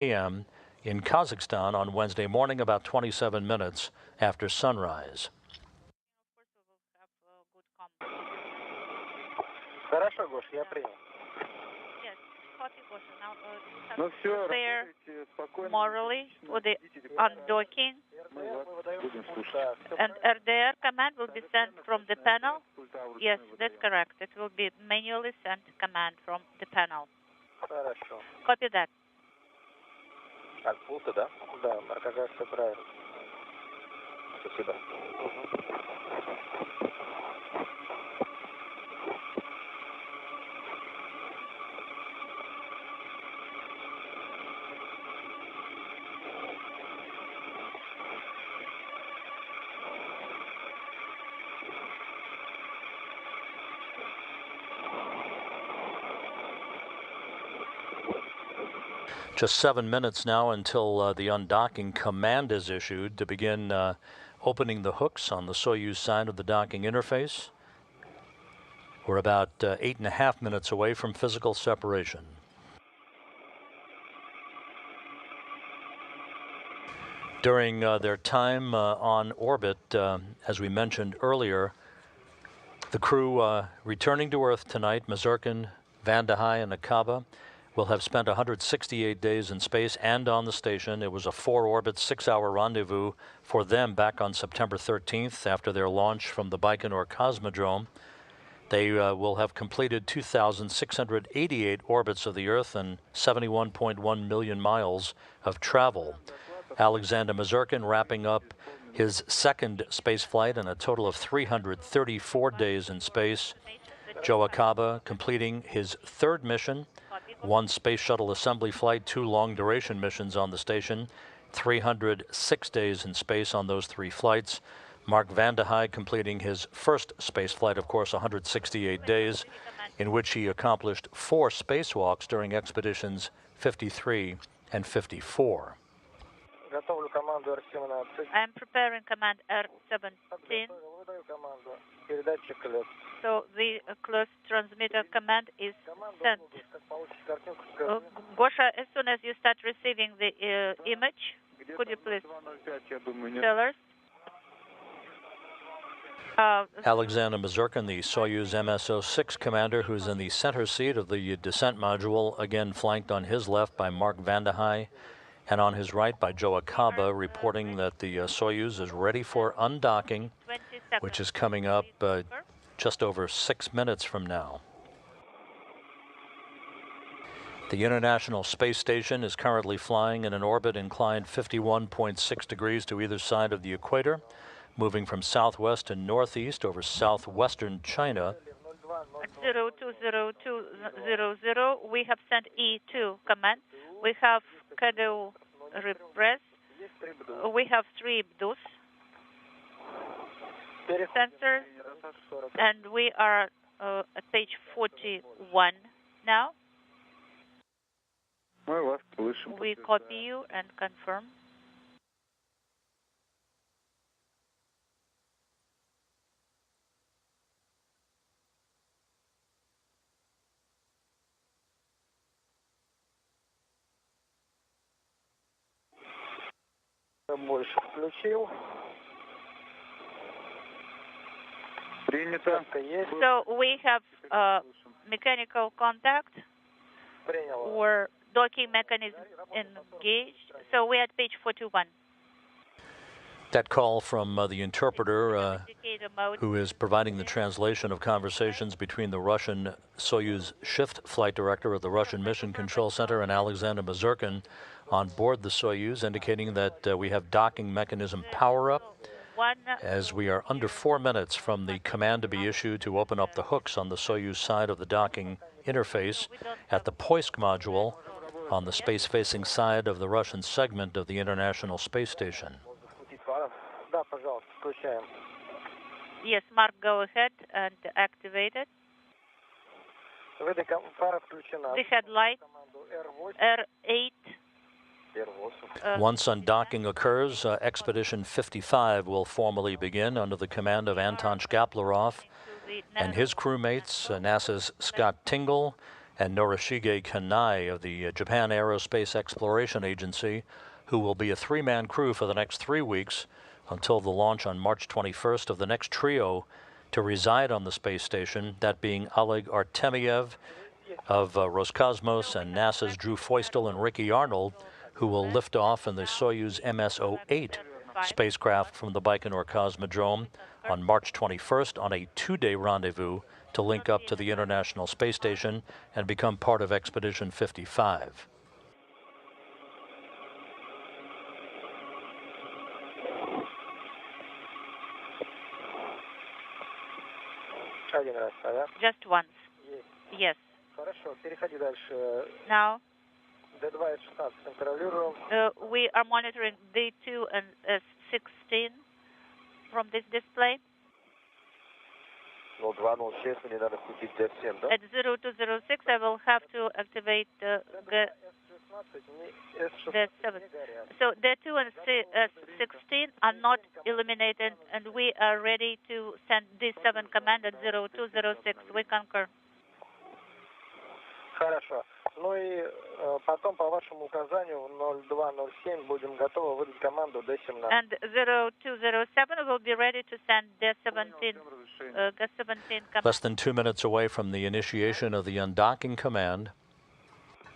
a.m. in Kazakhstan on Wednesday morning, about 27 minutes after sunrise. Хорошо, Гош, я принял. Prepare morally for the undocking, and RDR command will be sent from the panel. Yes, that's correct. It will be manually sent command from the panel. Хорошо. Copy that. От Pluto, да? Да, маркажа все правильно. Спасибо. Just 7 minutes now until the undocking command is issued to begin opening the hooks on the Soyuz side of the docking interface. We're about 8.5 minutes away from physical separation. During their time on orbit, as we mentioned earlier, the crew returning to Earth tonight, Mazurkin, Vande Hei, and Akaba, will have spent 168 days in space and on the station. It was a 4-orbit, 6-hour rendezvous for them back on September 13th after their launch from the Baikonur Cosmodrome. They will have completed 2,688 orbits of the Earth and 71.1 million miles of travel. Alexander Mazurkin wrapping up his second space flight and a total of 334 days in space. Joe Akaba completing his third mission, 1 space shuttle assembly flight, 2 long-duration missions on the station, 306 days in space on those 3 flights. Mark Vande Hei completing his first space flight, of course, 168 days, in which he accomplished 4 spacewalks during expeditions 53 and 54. I'm preparing command R17. So the close transmitter command is sent. Gosha, as soon as you start receiving the image, could you please tell us? Alexander Mazurkin, the Soyuz MS-06 commander, who's in the center seat of the descent module, again flanked on his left by Mark Vande Hei, and on his right by Joe Akaba, reporting that the Soyuz is ready for undocking, which is coming up just over 6 minutes from now. The International Space Station is currently flying in an orbit inclined 51.6 degrees to either side of the equator, moving from southwest to northeast over southwestern China. 020200, we have sent E2 command. We have Caddo repress. We have 3 BDUs sensors, and we are at page 41 now. We copy you and confirm. Больше включил. Принято. So we have mechanical contact or docking mechanism engaged. So we're at page 41. That call from the interpreter who is providing the translation of conversations between the Russian Soyuz shift flight director of the Russian Mission Control Center and Alexander Mazurkin on board the Soyuz, indicating that we have docking mechanism power up, as we are under 4 minutes from the command to be issued to open up the hooks on the Soyuz side of the docking interface at the Poisk module on the space-facing side of the Russian segment of the International Space Station. Yes, Mark, go ahead and activate it. The headlight R8. Once undocking occurs, Expedition 55 will formally begin under the command of Anton Shkaplerov and his crewmates, NASA's Scott Tingle and Norishige Kanai of the Japan Aerospace Exploration Agency, who will be a three-man crew for the next 3 weeks until the launch on March 21st of the next trio to reside on the space station, that being Oleg Artemiev of Roscosmos and NASA's Drew Feustel and Ricky Arnold, who will lift off in the Soyuz MS-08 spacecraft from the Baikonur Cosmodrome on March 21st on a 2-day rendezvous to link up to the International Space Station and become part of Expedition 55. Just once. Yes. Now, we are monitoring D2 and S16 from this display. At 0206, I will have to activate the 7. So D2 and S16 are not illuminated, and we are ready to send D7 command at 0206. We concur. Хорошо. Ну и потом, по вашему указанию, в 0207 будем готовы выдать команду D17. And 0207 will be ready to send D17 command. Less than 2 minutes away from the initiation of the undocking command,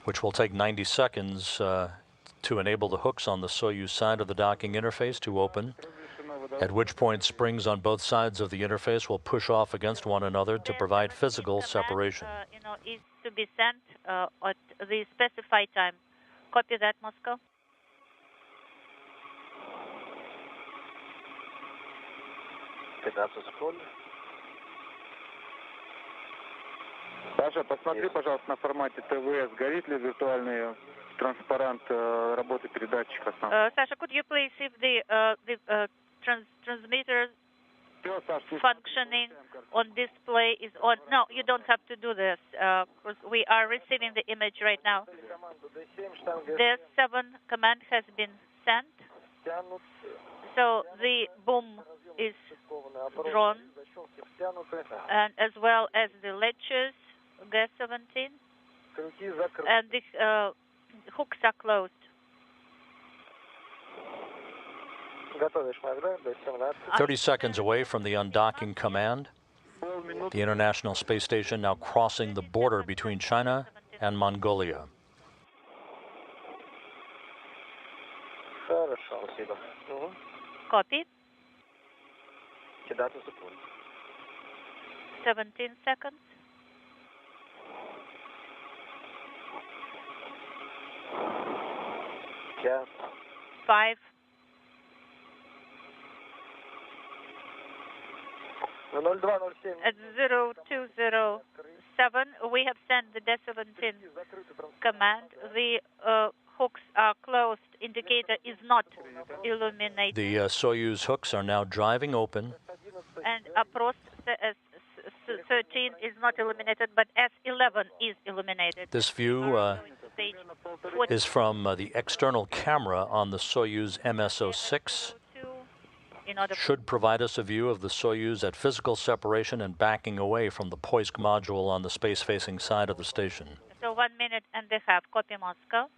which will take 90 seconds to enable the hooks on the Soyuz side of the docking interface to open, at which point springs on both sides of the interface will push off against one another to provide physical separation. Is to be sent at the specified time. Copy that, Moscow. Саша, посмотри, пожалуйста, на формате ТВС, горит ли виртуальный транспарант работы передатчика? Sasha, could you please see if the transmitter functioning on display is on? No, you don't have to do this. We are receiving the image right now. The 7 command has been sent. So the boom is drawn, and as well as the latches, G17, and the hooks are closed. 30 seconds away from the undocking command, the International Space Station now crossing the border between China and Mongolia. Copy. 17 seconds. Yes. 5. At 0207, we have sent the D17 command. The hooks are closed. Indicator is not illuminated. The Soyuz hooks are now driving open. And approach S13 is not illuminated, but S11 is illuminated. This view is from the external camera on the Soyuz MS-06. Should provide us a view of the Soyuz at physical separation and backing away from the Poisk module on the space-facing side of the station. So 1 minute and a half. Copy, Moscow.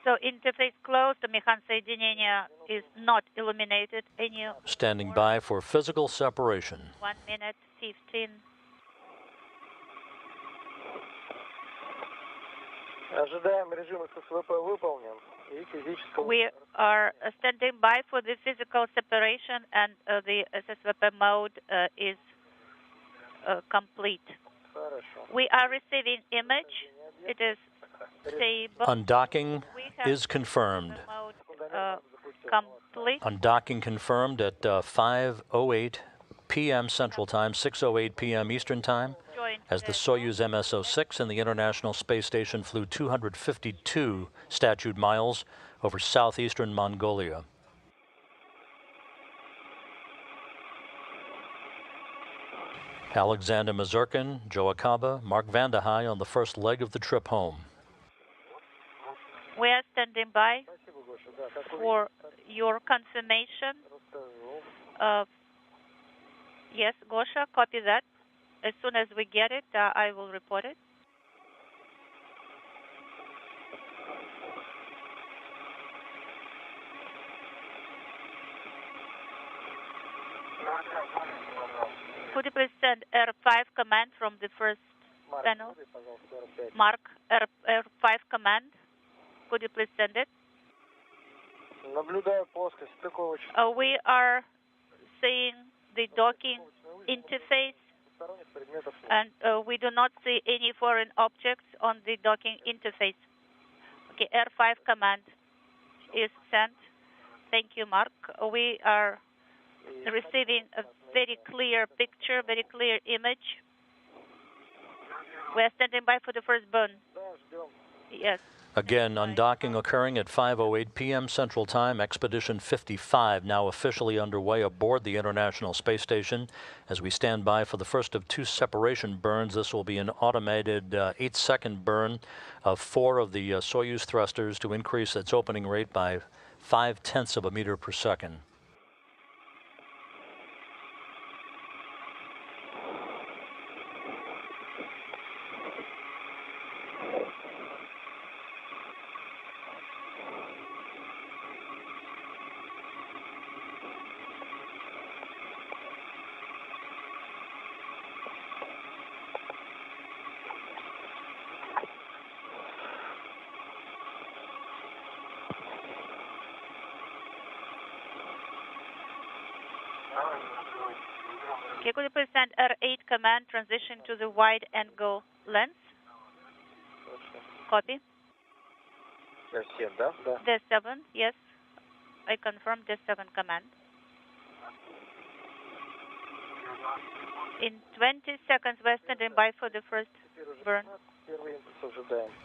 So interface closed, the механсоединение is not illuminated. Standing by for physical separation. 1 minute, 15. We are standing by for the physical separation, and the SSVP mode is complete. We are receiving image. It is stable. Undocking is confirmed. Complete. Undocking confirmed at 5:08 p.m. Central Time, 6:08 p.m. Eastern Time, as the Soyuz MS-06 and the International Space Station flew 252 statute miles over southeastern Mongolia. Alexander Mazurkin, Joe Acaba, Mark Vande Hei on the first leg of the trip home. We are standing by for your confirmation. Yes, Gosha, copy that. As soon as we get it, I will report it. Could you please send R5 command from the first panel? Mark, R5 command. Could you please send it? We are seeing the docking interface, and we do not see any foreign objects on the docking interface. Okay, R5 command is sent. Thank you, Mark. We are receiving a very clear picture, very clear image. We are standing by for the first burn. Yes. Again, undocking occurring at 5:08 p.m. Central Time. Expedition 55 now officially underway aboard the International Space Station. As we stand by for the first of two separation burns, this will be an automated 8-second burn of 4 of the Soyuz thrusters to increase its opening rate by 0.5 of a meter per second. Okay, could you please send R8 command transition to the wide angle lens? Copy. D7, yes. I confirm D7 command. In 20 seconds, we're standing by for the first burn.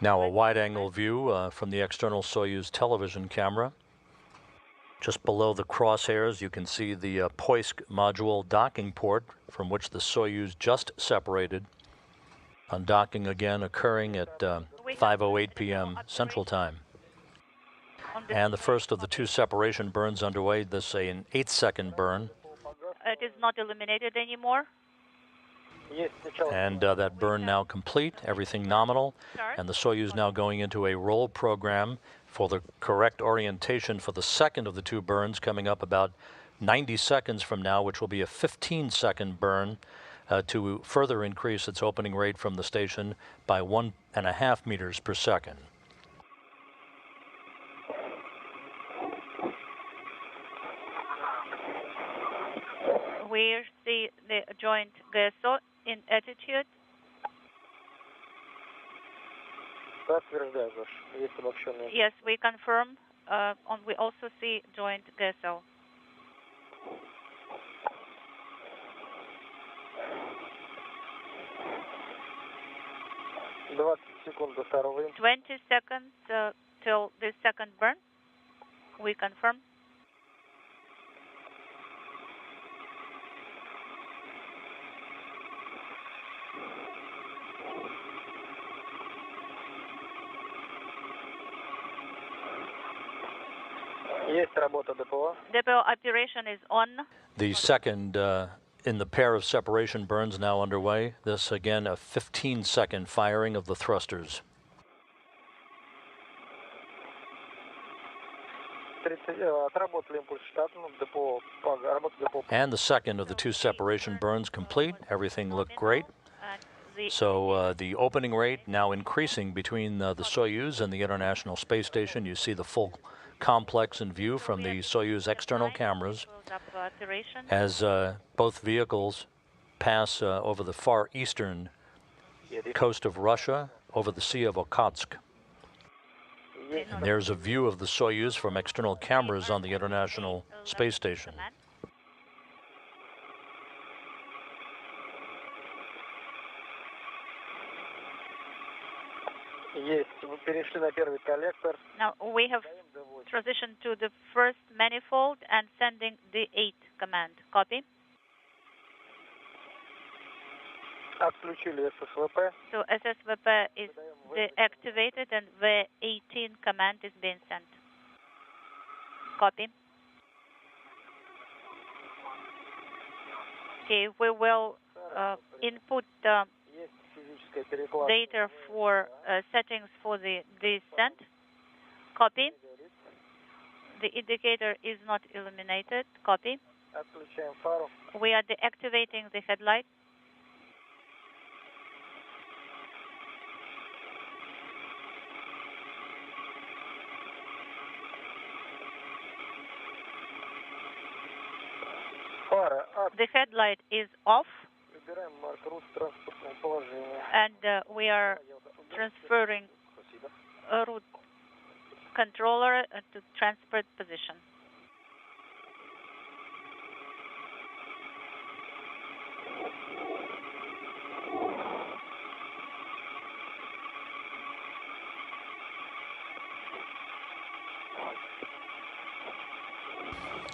Now a wide-angle view from the external Soyuz television camera. Just below the crosshairs, you can see the Poisk module docking port from which the Soyuz just separated. Undocking again occurring at 5:08 p.m. Central Time. And the first of the two separation burns underway. This is an 8-second burn. It is not illuminated anymore. And that burn now complete, everything nominal. And the Soyuz now going into a roll program for the correct orientation for the second of the two burns coming up about 90 seconds from now, which will be a 15-second burn to further increase its opening rate from the station by 1.5 meters per second. We see the joint GSO in attitude. Yes, we confirm. We also see joint GSO. -20 20 seconds till the second burn. We confirm. Depot operation is on. The second in the pair of separation burns now underway. This again a 15-second firing of the thrusters. And the second of the two separation burns complete. Everything looked great. So the opening rate now increasing between the Soyuz and the International Space Station. You see the full complex in view from the Soyuz external cameras as both vehicles pass over the far eastern coast of Russia over the Sea of Okhotsk. And there's a view of the Soyuz from external cameras on the International Space Station. Есть. Вы перешли на первый коллектор. Now we have transitioned to the first manifold and sending the 8 command. Copy. Отключили ССВП. So SSVP is deactivated and V18 command is being sent. Copy. Okay, we will input Есть физическая перекладка. data for settings for the descent. Copy. The indicator is not illuminated. Copy. Отключаем фару. We are deactivating the headlight. Фара от. The headlight is off, Выбираем маршрут транспортного положения. and we are transferring a route controller to transport position.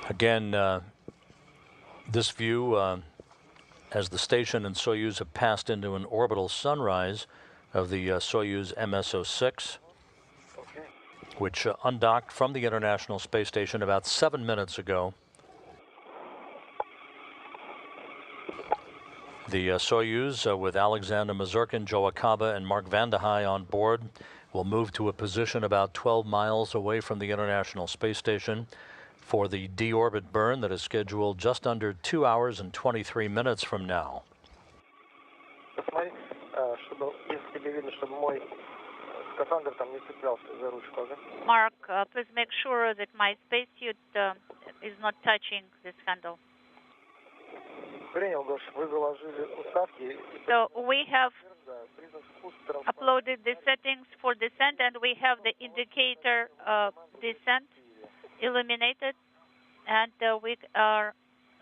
Again, this view, as the station and Soyuz have passed into an orbital sunrise of the Soyuz MS-06, which undocked from the International Space Station about 7 minutes ago. The Soyuz, with Alexander Mazurkin, Joe Acaba, and Mark Vande Hei on board, will move to a position about 12 miles away from the International Space Station for the deorbit burn that is scheduled just under 2 hours and 23 minutes from now. Посмотри, чтобы, если тебе видно, чтобы мой скафандр там не цеплялся за ручку, ага? Mark, please make sure that my spacesuit is not touching this handle. Принял, Гош, вы заложили уставки. So we have Признак спуска uploaded the settings for descent, and we have the indicator descent illuminated, and we are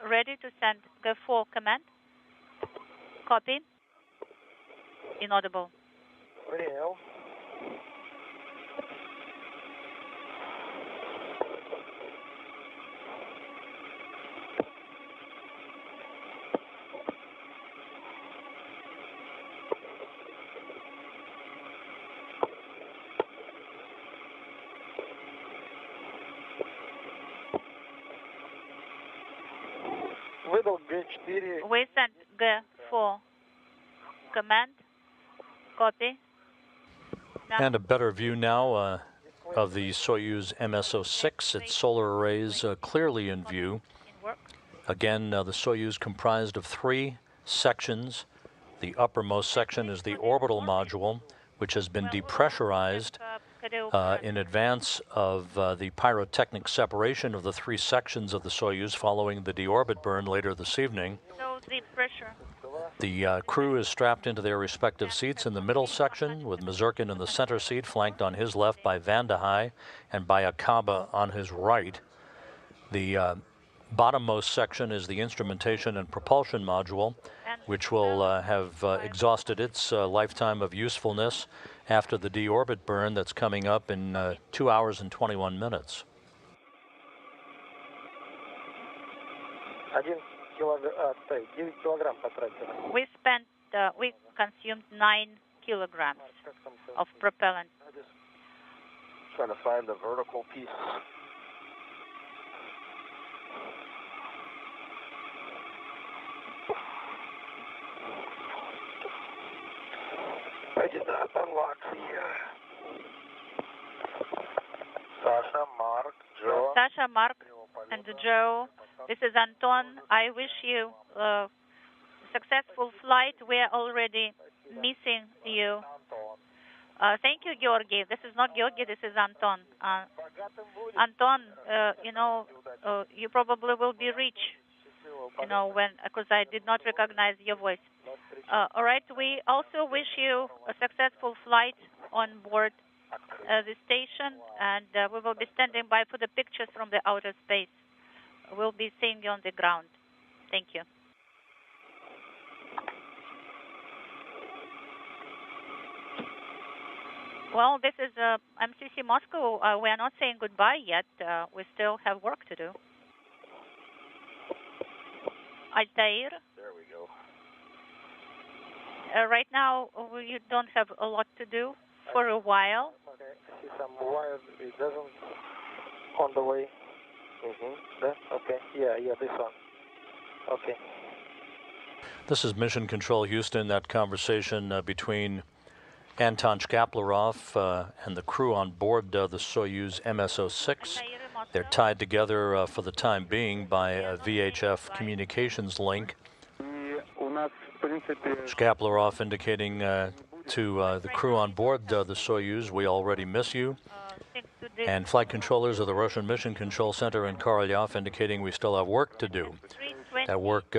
ready to send the Go4 command. Copy. Inaudible. Принял. Выдал Г4. We sent Go4 command. Copy. Now, And a better view now of the Soyuz MS-06, its solar arrays clearly in view. in work. Again, the Soyuz comprised of 3 sections. The uppermost section is the orbital module, which has been depressurized in advance of the pyrotechnic separation of the 3 sections of the Soyuz following the deorbit burn later this evening. So the pressure. The crew is strapped into their respective seats in the middle section, with Mazurkin in the center seat, flanked on his left by Vande Hei and by Acaba on his right. The bottommost section is the instrumentation and propulsion module, which will have exhausted its lifetime of usefulness after the deorbit burn that's coming up in 2 hours and 21 minutes. 9 килограмм потратил. We consumed 9 kilograms of propellant. Trying to find the vertical piece. I did not unlock the Sasha, Mark, Joe. Sasha, Mark, and Joe, this is Anton. I wish you successful flight. We are already missing you. Thank you, Georgi. This is not Georgi, this is Anton. Anton, you probably will be rich, because I did not recognize your voice. All right, we also wish you a successful flight on board the station, and we will be standing by for the pictures from the outer space. We'll be seeing you on the ground. Thank you. Well, this is MCC Moscow. We are not saying goodbye yet. We still have work to do. Altair. There we go. Right now, we don't have a lot to do for a while. Okay, I see some wires. It doesn't on the way. Okay. Yeah, this one. Okay. This is Mission Control Houston, that conversation between Anton Shkaplerov and the crew on board the Soyuz MS-06. They're tied together for the time being by a VHF communications link. Shkaplerov indicating to the crew on board the Soyuz, we already miss you. And flight controllers of the Russian Mission Control Center in Korolyov indicating we still have work to do. That work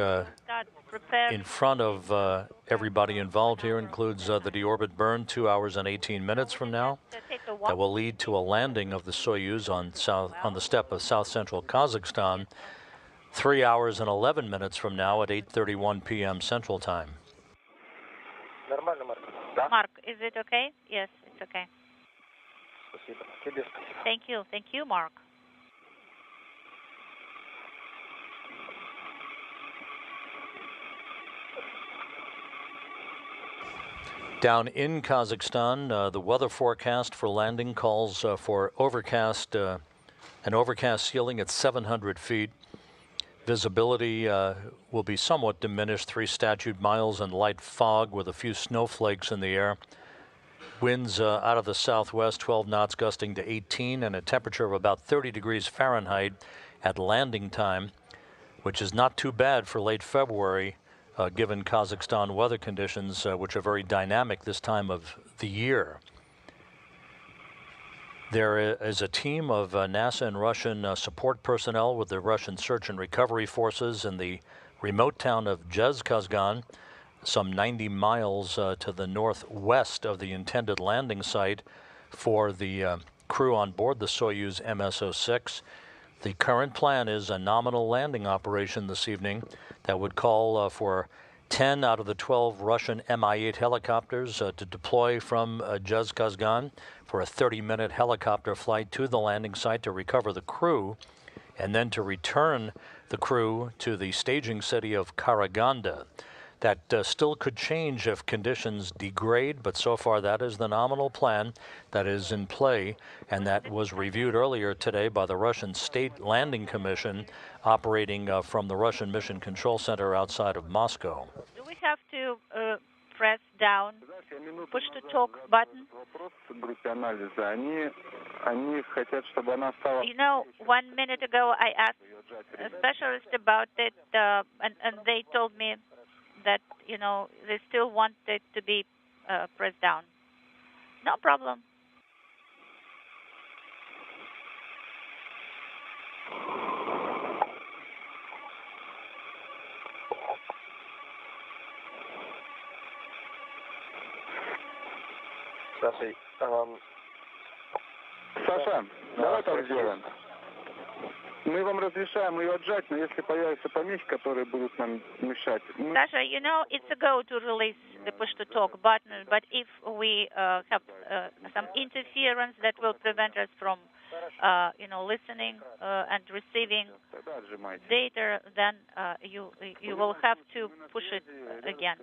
in front of everybody involved here includes the deorbit burn 2 hours and 18 minutes from now. That will lead to a landing of the Soyuz on the steppe of south-central Kazakhstan 3 hours and 11 minutes from now at 8:31 p.m. Central Time. Mark, is it okay? Yes, it's okay. Thank you, Mark. Down in Kazakhstan, the weather forecast for landing calls for an overcast ceiling at 700 feet. Visibility will be somewhat diminished, 3 statute miles, and light fog with a few snowflakes in the air. Winds out of the southwest, 12 knots gusting to 18, and a temperature of about 30 degrees Fahrenheit at landing time, which is not too bad for late February, given Kazakhstan weather conditions, which are very dynamic this time of the year. There is a team of NASA and Russian support personnel with the Russian search and recovery forces in the remote town of Zhezkazgan, some 90 miles to the northwest of the intended landing site for the crew on board the Soyuz MS-06. The current plan is a nominal landing operation this evening that would call for 10 out of the 12 Russian Mi-8 helicopters to deploy from Zhezkazgan for a 30-minute helicopter flight to the landing site to recover the crew, and then to return the crew to the staging city of Karaganda. That still could change if conditions degrade, but so far that is the nominal plan that is in play, and that was reviewed earlier today by the Russian State Landing Commission operating from the Russian Mission Control Center outside of Moscow. Do we have to press down, push to talk button? You know, 1 minute ago I asked a specialist about it, and they told me that, you know, they still want it to be pressed down. No problem. Саша, давай так сделаем. Мы вам разрешаем ее отжать, но если появятся помехи, которые будут нам мешать... Sasha, you know, it's a go to release the push-to-talk button, but if we have some interference that will prevent us from, you know, listening and receiving data, then you will have to push it again.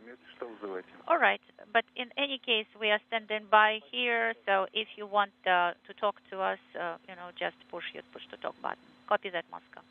All right, but in any case, we are standing by here, so if you want to talk to us, you know, just push your push-to-talk button. Copy that, Moscow.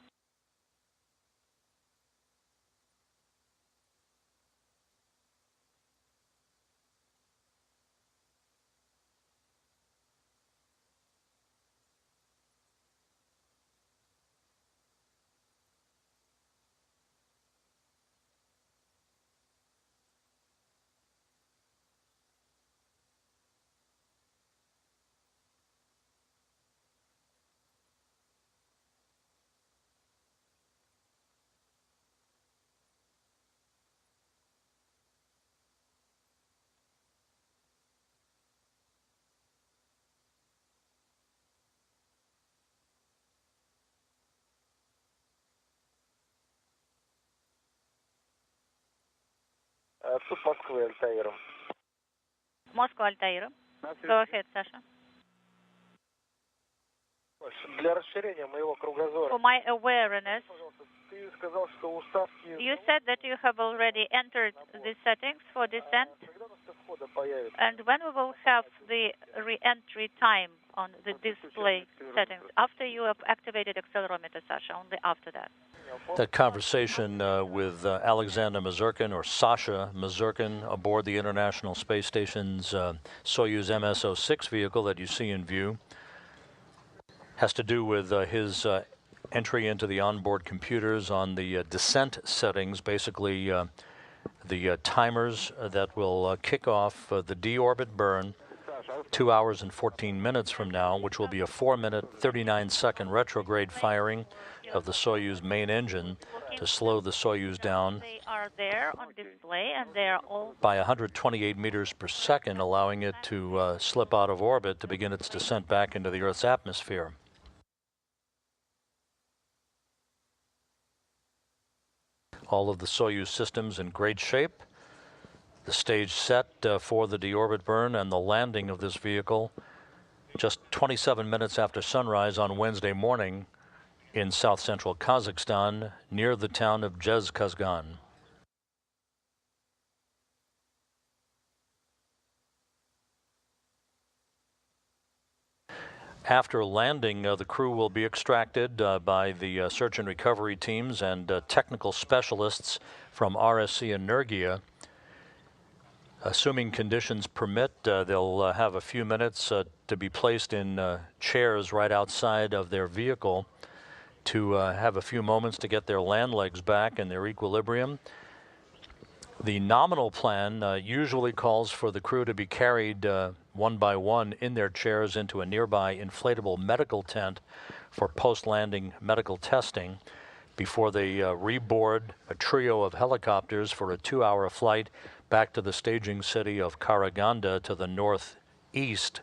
Тут Москвы, Альтаиром. Moscow, Altair. Go ahead, Sasha. Для расширения моего кругозора. For my awareness, Ты сказал, что у ставки... you said that you have already entered the settings for descent, Когда место входа появится? and when we will have the re-entry time on the display settings? After you have activated accelerometer, Sasha, only after that. That conversation with Alexander Mazurkin, or Sasha Mazurkin, aboard the International Space Station's Soyuz MS-06 vehicle that you see in view, has to do with his entry into the onboard computers on the descent settings, basically the timers that will kick off the deorbit burn 2 hours and 14 minutes from now, which will be a 4-minute, 39-second retrograde firing of the Soyuz main engine to slow the Soyuz down They are there on display, and they are all by 128 meters per second, allowing it to slip out of orbit to begin its descent back into the Earth's atmosphere. All of the Soyuz systems in great shape. The stage set for the deorbit burn and the landing of this vehicle just 27 minutes after sunrise on Wednesday morning in south-central Kazakhstan, near the town of Jezkazgan. After landing, the crew will be extracted by the search and recovery teams and technical specialists from RSC Energia. Assuming conditions permit, they'll have a few minutes to be placed in chairs right outside of their vehicle to have a few moments to get their land legs back and their equilibrium. The nominal plan usually calls for the crew to be carried one by one in their chairs into a nearby inflatable medical tent for post-landing medical testing before they reboard a trio of helicopters for a 2-hour flight back to the staging city of Karaganda to the northeast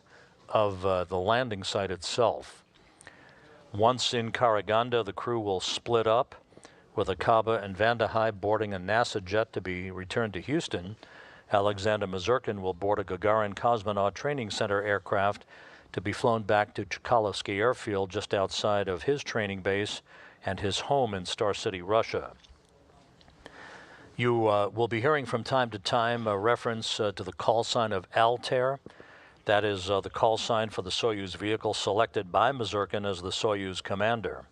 of the landing site itself. Once in Karaganda, the crew will split up, with Akaba and Vandahai boarding a NASA jet to be returned to Houston. Alexander Mazurkin will board a Gagarin Cosmonaut Training Center aircraft to be flown back to Chkalovsky Airfield just outside of his training base and his home in Star City, Russia. You will be hearing from time to time a reference to the call sign of Altair. That is the call sign for the Soyuz vehicle selected by Mazurkin as the Soyuz commander.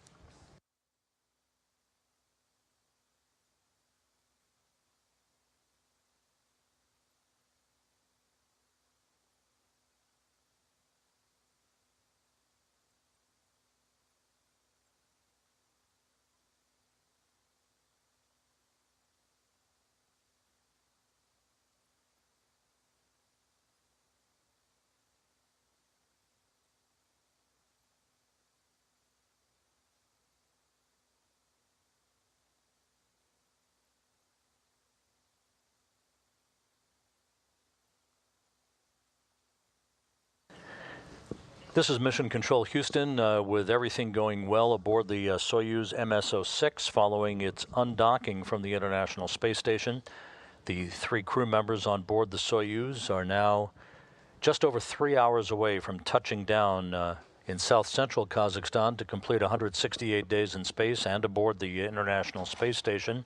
This is Mission Control Houston with everything going well aboard the Soyuz MS-06 following its undocking from the International Space Station. The 3 crew members on board the Soyuz are now just over 3 hours away from touching down in south-central Kazakhstan to complete 168 days in space and aboard the International Space Station.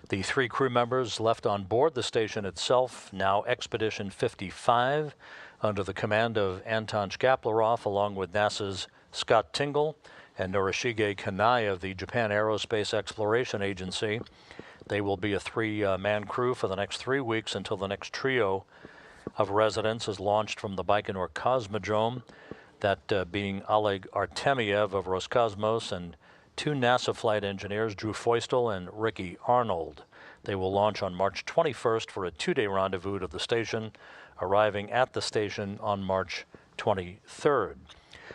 The 3 crew members left on board the station itself, now Expedition 55, under the command of Anton Shkaplerov, along with NASA's Scott Tingle and Norishige Kanai of the Japan Aerospace Exploration Agency. They will be a 3-man crew for the next 3 weeks until the next trio of residents is launched from the Baikonur Cosmodrome, that being Oleg Artemiev of Roscosmos and 2 NASA flight engineers, Drew Feustel and Ricky Arnold. They will launch on March 21st for a 2-day rendezvous to the station, arriving at the station on March 23rd.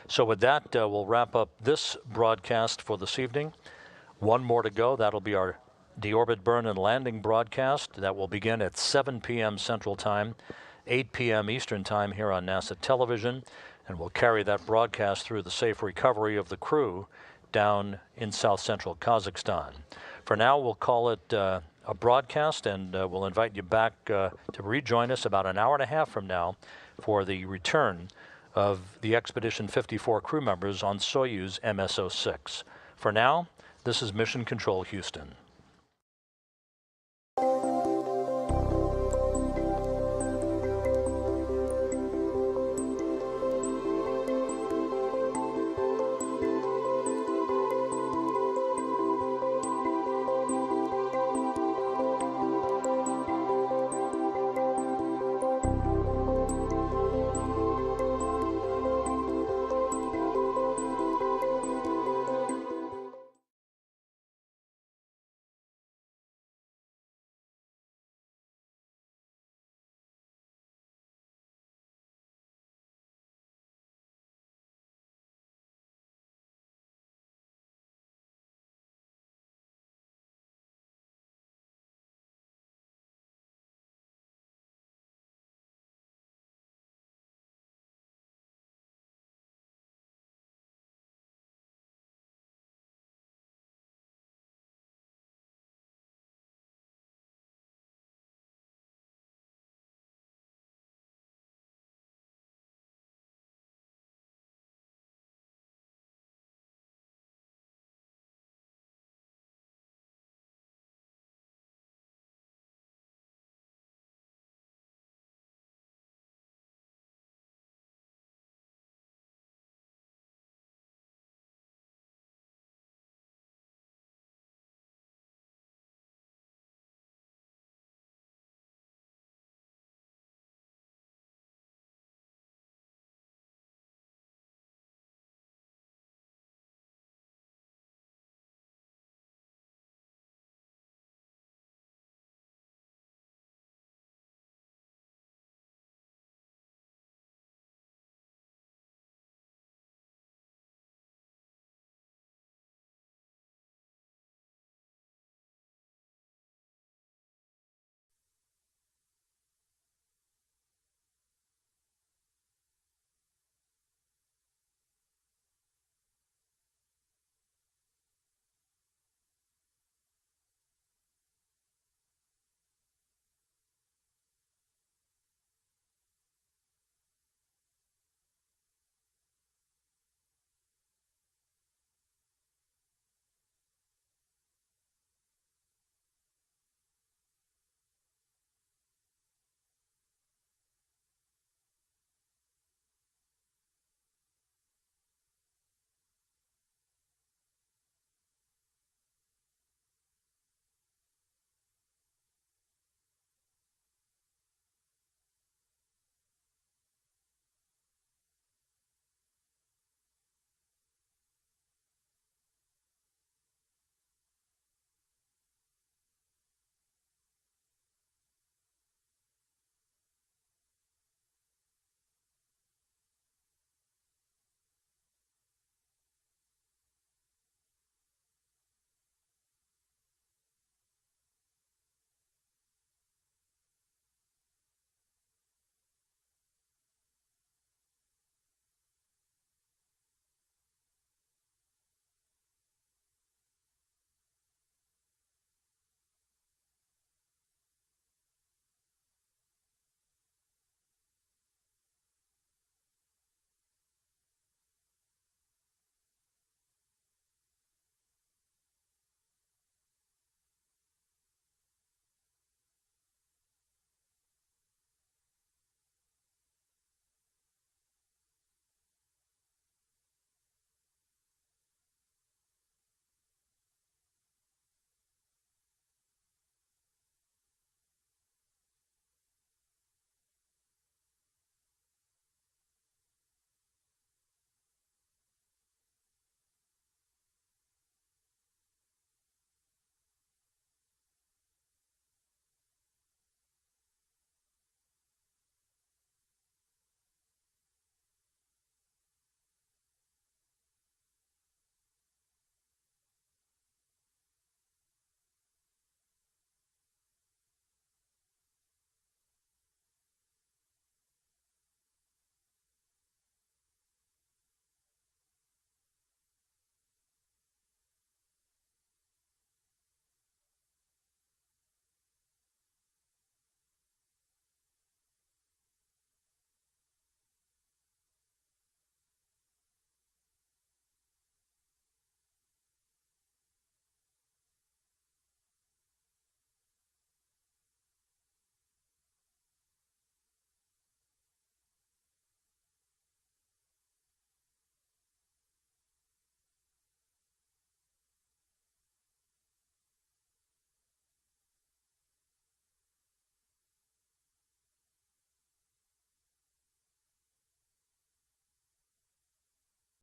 So with that, we'll wrap up this broadcast for this evening. One more to go. That'll be our deorbit burn and landing broadcast. That will begin at 7 p.m. Central Time, 8 p.m. Eastern Time here on NASA Television, and we'll carry that broadcast through the safe recovery of the crew down in south-central Kazakhstan. For now, we'll call it a broadcast, and we'll invite you back to rejoin us about an hour and a half from now for the return of the Expedition 54 crew members on Soyuz MSO-6. For now, this is Mission Control Houston.